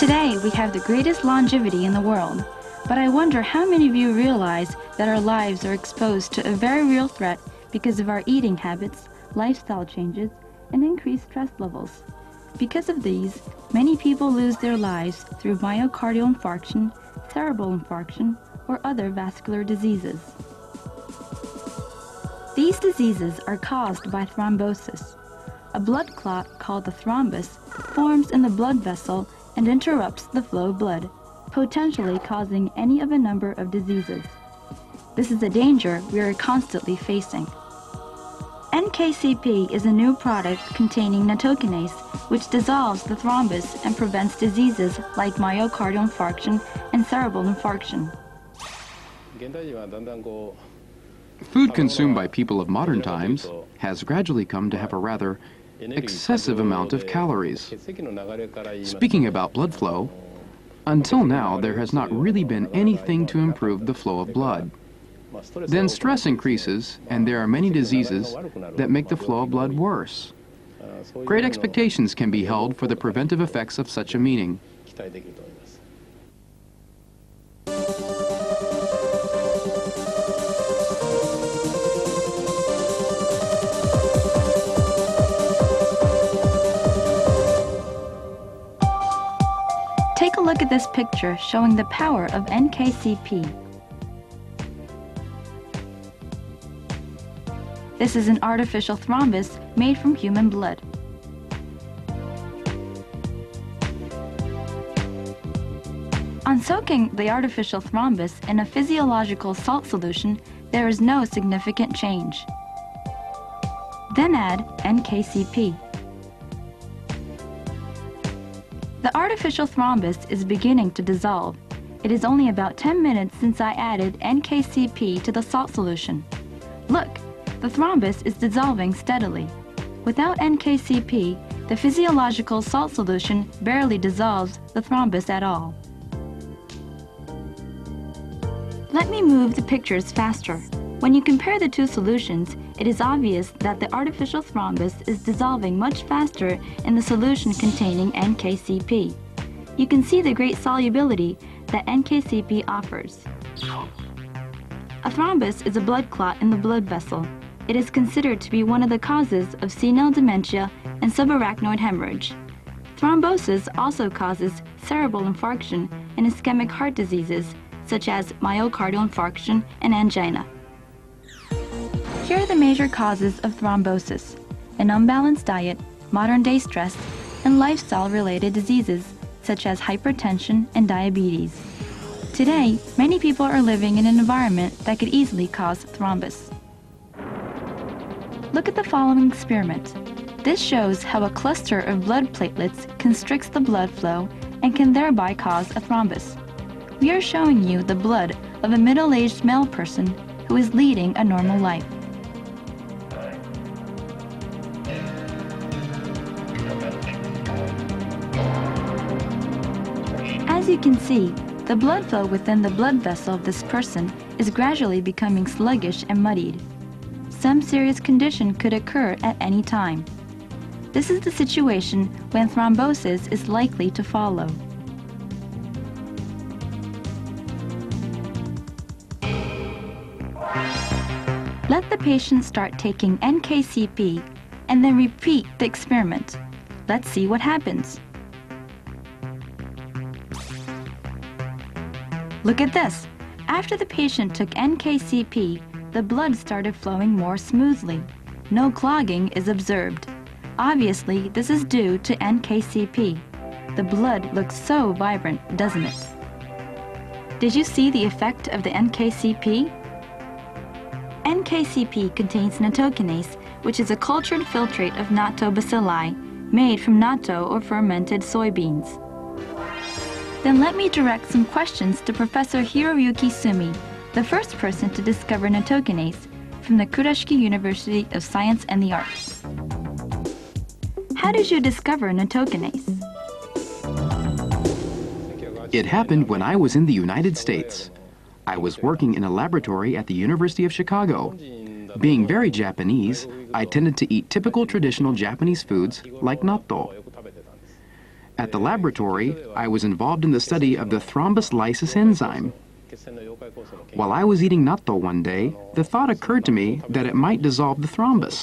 Today, we have the greatest longevity in the world, but I wonder how many of you realize that our lives are exposed to a very real threat because of our eating habits, lifestyle changes, and increased stress levels. Because of these, many people lose their lives through myocardial infarction, cerebral infarction, or other vascular diseases. These diseases are caused by thrombosis. A blood clot called the thrombus forms in the blood vessel and interrupts the flow of blood, potentially causing any of a number of diseases. This is a danger we are constantly facing. Nkcp is a new product containing natokinase, which dissolves the thrombus and prevents diseases like myocardial infarction and cerebral infarction. Food consumed by people of modern times has gradually come to have a rather excessive amount of calories. Speaking about blood flow, until now there has not really been anything to improve the flow of blood. Then stress increases, and there are many diseases that make the flow of blood worse. Great expectations can be held for the preventive effects of such a meaning. Take a look at this picture showing the power of Nkcp. This is an artificial thrombus made from human blood. On soaking the artificial thrombus in a physiological salt solution, there is no significant change. Then add Nkcp. The artificial thrombus is beginning to dissolve. It is only about 10 minutes since I added Nkcp to the salt solution. Look, the thrombus is dissolving steadily. Without Nkcp, the physiological salt solution barely dissolves the thrombus at all. Let me move the pictures faster. When you compare the two solutions, it is obvious that the artificial thrombus is dissolving much faster in the solution containing Nkcp. You can see the great solubility that Nkcp offers. A thrombus is a blood clot in the blood vessel. It is considered to be one of the causes of senile dementia and subarachnoid hemorrhage. Thrombosis also causes cerebral infarction and ischemic heart diseases such as myocardial infarction and angina. Here are the major causes of thrombosis: an unbalanced diet, modern-day stress, and lifestyle-related diseases such as hypertension and diabetes. Today, many people are living in an environment that could easily cause thrombus. Look at the following experiment. This shows how a cluster of blood platelets constricts the blood flow and can thereby cause a thrombus. We are showing you the blood of a middle-aged male person who is leading a normal life. As you can see, the blood flow within the blood vessel of this person is gradually becoming sluggish and muddied. Some serious condition could occur at any time. This is the situation when thrombosis is likely to follow. Let the patient start taking Nkcp and then repeat the experiment. Let's see what happens. Look at this. After the patient took Nkcp, the blood started flowing more smoothly. No clogging is observed. Obviously, this is due to Nkcp. The blood looks so vibrant, doesn't it? Did you see the effect of the Nkcp? Nkcp contains natokinase, which is a cultured filtrate of natto bacilli, made from natto or fermented soybeans. Then let me direct some questions to Professor Hiroyuki Sumi, the first person to discover natokinase from the Kurashiki University of Science and the Arts. How did you discover natokinase? It happened when I was in the United States. I was working in a laboratory at the University of Chicago. Being very Japanese, I tended to eat typical traditional Japanese foods like natto. At the laboratory, I was involved in the study of the thrombus lysis enzyme. While I was eating natto one day, the thought occurred to me that it might dissolve the thrombus.